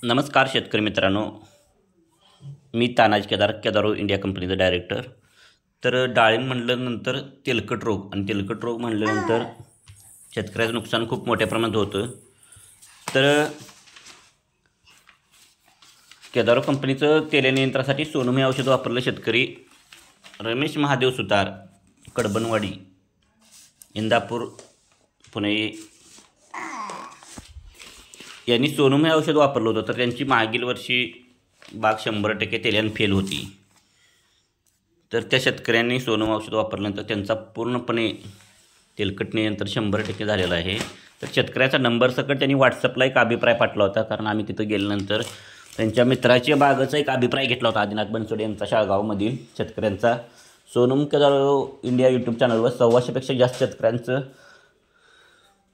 नमस्कार शेतकरी मित्रांनो, मी तानाजी केदारो इंडिया कंपनीचा डायरेक्टर. तर डाळिंब म्हटल्यानंतर तेलकट रोग आणि तेलकट रोग म्हटल्यानंतर शेतकऱ्याचं नुकसान खूप मोठ्या प्रमाणात होतं. तर केदारो कंपनीचं तेल नियंत्रणासाठी सोनम हे औषध वापरलं शेतकरी रमेश महादेव सुतार, कडबनवाडी, इंदापूर, पुणे यांनी सोनम हे औषध वापरलं होतं. तर त्यांची मागील वर्षी बाग 100% तेल्यानं फेल होती. तर त्या शेतकऱ्यांनी सोनम औषध वापरल्यानंतर त्यांचा पूर्णपणे तेलकट नियंत्रण 100% झालेलं आहे. तर शेतकऱ्याचा नंबर सकट त्यांनी व्हॉट्सअपला एक अभिप्राय पाठवला होता, कारण आम्ही तिथं गेल्यानंतर त्यांच्या मित्राच्या बागाचा एक अभिप्राय घेतला होता. आदिनाथ बनसोडे यांचा शाळगावमधील शेतकऱ्यांचा. सोनम केदारो इंडिया यूट्यूब चॅनलवर 125पेक्षा जास्त शेतकऱ्यांचं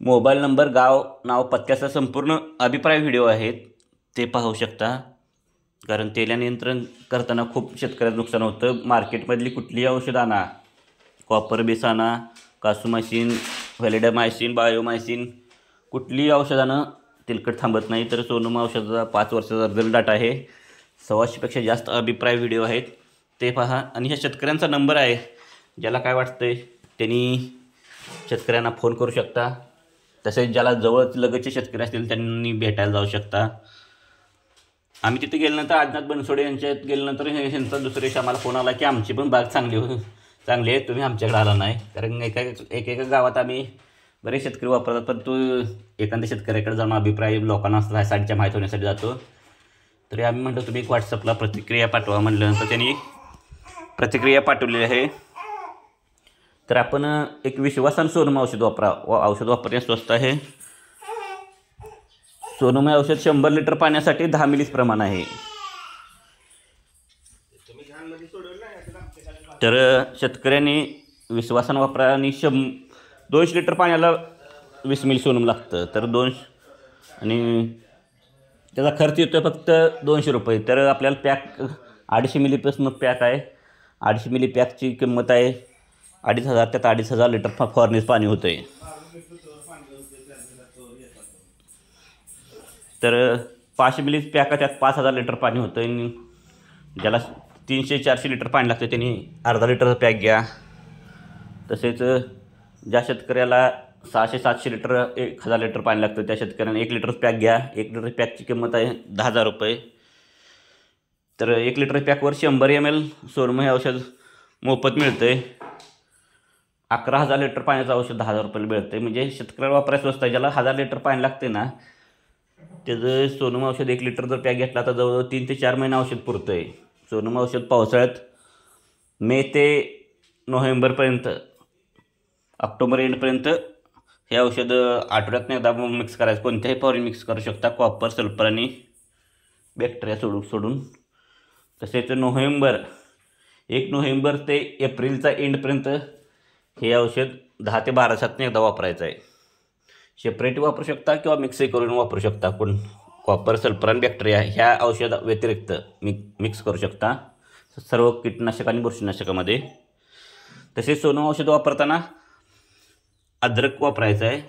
मोबाईल नंबर, गाव, नाव, पत्त्याचा संपूर्ण अभिप्राय व्हिडिओ आहेत, ते पाहू शकता. कारण तेल्या नियंत्रण करताना खूप शेतकऱ्याचं नुकसान होतं. मार्केटमधली कुठलीही औषध आणा, कॉपर बेस आणा, कासुमायसिन, व्हॅलिडामायसिन, बायोमायसिन, कुठलीही औषधानं तेलकट थांबत नाही. तर सोनम औषधाचा 5 वर्षाचा रिझल्ट डाटा आहे. 125पेक्षा जास्त अभिप्राय व्हिडिओ आहेत, ते पहा. आणि ह्या शेतकऱ्यांचा नंबर आहे, ज्याला काय वाटतंय त्यांनी शेतकऱ्यांना फोन करू शकता. तसेच ज्याला जवळ लगतचे शेतकरी असतील त्यांनी भेटायला जाऊ शकता. आम्ही तिथे गेल्यानंतर आदिनाथ बनसोडे यांच्यात गेल्यानंतर ह्यांचा दुसऱ्या दिवशी आम्हाला फोन आला की आमची पण बाग चांगली आहे, तुम्ही आमच्याकडे आला नाही. कारण एका गावात आम्ही बरेच शेतकरी वापरतात, पण तो एखाद्या शेतकऱ्याकडे जाऊन अभिप्राय लोकांना साईडच्या माहीत होण्यासाठी जातो. तरी आम्ही म्हटलं तुम्ही एक व्हॉट्सअपला प्रतिक्रिया पाठवा. म्हटल्यानंतर त्यांनी प्रतिक्रिया पाठवलेली आहे. तर आपण एक विश्वासानं सोनम औषध वापरा. औषध वापरण्यास स्वस्त आहे. सोनम हे औषध 100 लिटर पाण्यासाठी 10 मिलीच प्रमाण आहे. तर शेतकऱ्यांनी विश्वासानं वापरा. आणि 200 लिटर पाण्याला 20 मिली सोनम लागतं. तर आणि त्याचा खर्च येतो फक्त 200 रुपये. तर आपल्याला पॅक 250 मिलीपासून पॅक आहे. 250 मिली पॅकची किंमत आहे 2,500. त्यात 2,500 लिटर फवारणीचं पाणी होतं आहे. तर 500 मिली पॅक त्यात 5,000 लिटर पाणी होतं. आणि ज्याला 300-400 लिटर पाणी लागतं त्यांनी अर्धा लिटरचा पॅक घ्या. तसेच ज्या शेतकऱ्याला 600-700 लिटर 1,000 लिटर पाणी लागतं त्या शेतकऱ्यांना 1 लिटर पॅक घ्या. 1 लिटर पॅकची किंमत आहे 10,000 रुपये. तर 1 लिटर पॅकवर 100 ml सोनम हे औषध मोफत मिळतं आहे. 11,000 लिटर पाण्याचं औषध 10,000 रुपयाला मिळतं आहे. म्हणजे शेतकऱ्याला वापरायचं स्वस्त आहे. ज्याला 1,000 लिटर पाणी लागते ना, त्याचं सोनम औषध 1 लिटर जर पॅक घेतला तर जवळजवळ 3 ते 4 महिने औषध पुरतं आहे. सोनम औषध पावसाळ्यात मे ते नोव्हेंबरपर्यंत, ऑक्टोबर एंडपर्यंत हे औषध आठवड्यातनं एकदा मिक्स करायचं. कोणत्याही फवारणी मिक्स करू शकता, कॉपर, सल्फर आणि बॅक्टेरिया सोडून. तसेच 1 नोव्हेंबर ते एप्रिलचा एंडपर्यंत हे औषध 10 ते 12 दिवसातून एकदा वापरायचं आहे. सेपरेट वापरू शकता किंवा मिक्सही करून वापरू शकता. कॉपर, सल्फर आणि बॅक्टेरिया ह्या औषध व्यतिरिक्त मिक्स करू शकता सर्व कीटनाशक आणि बुरशीनाशकामध्ये. तसेच सोनम औषध वापरताना अद्रक वापरायचं आहे.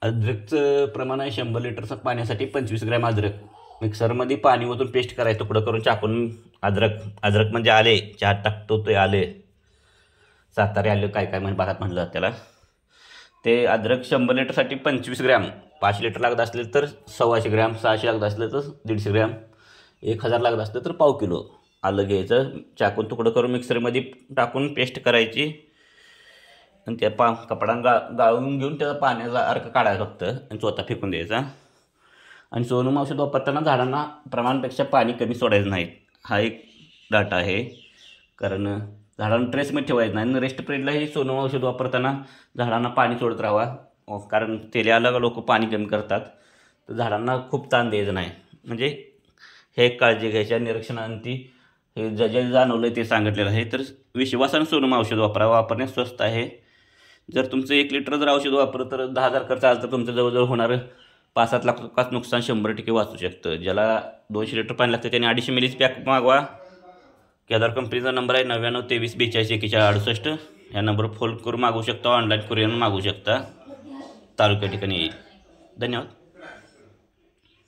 अद्रकचं प्रमाण आहे 100 लिटर पाण्यासाठी 25 ग्रॅम अद्रक. मिक्सरमध्ये पाणी ओतून पेस्ट करायचं, तुकडं करून चाकून. अद्रक म्हणजे आले, चहात टाकतो ते आले, सातारे आले, काय भागात म्हटलं जातं त्याला. ते अद्रक 100 लिटरसाठी 25 ग्रॅम. 500 लिटर लागत असले तर 125 ग्रॅम, 600 लागत असले तर 150 ग्रॅम, 1000 लागत असलं तर पाव किलो आलं घ्यायचं. चाकून तुकडं करून मिक्सरमध्ये टाकून पेस्ट करायची. आणि त्या कपड्यानं गाळून घेऊन त्याचा पाण्याचा अर्क काढायचा फक्त आणि चोथा फेकून द्यायचा. आणि सोनम औषध वापरताना झाडांना प्रमाणापेक्षा पाणी कमी सोडायचं नाही, हा एक डाटा आहे. कारण झाडांना ट्रेसमध्ये ठेवायचं नाही. आणि रेस्ट पिरियडलाही सोनम औषध वापरताना झाडांना पाणी सोडत राहावा. कारण तेल्याला लोक पाणी कमी करतात, तर झाडांना खूप ताण द्यायचं नाही. म्हणजे हे एक काळजी घ्यायच्या. निरीक्षणांती हे जे जाणवलं ते सांगितलेलं आहे. तर विश्वासानं सोनम औषध वापरण्यास स्वस्त आहे. जर तुमचं 1 लिटर जर औषध वापरलं तर 10,000 खर्च आला तर तुमचं जवळजवळ होणारं 5-7 लाख रुपयाचं नुकसान 100% वाचू शकतं. ज्याला 200 लिटर पाणी लागतं त्याने 250 मिलीच पॅक मागवा. केदार कंपनीचा नंबर आहे 99-23-42-41-68. या नंबरवर फोन करून मागवू शकता. ऑनलाईन कुरिअरनं मागवू शकता. तालुक्या ठिकाणी येईल. धन्यवाद.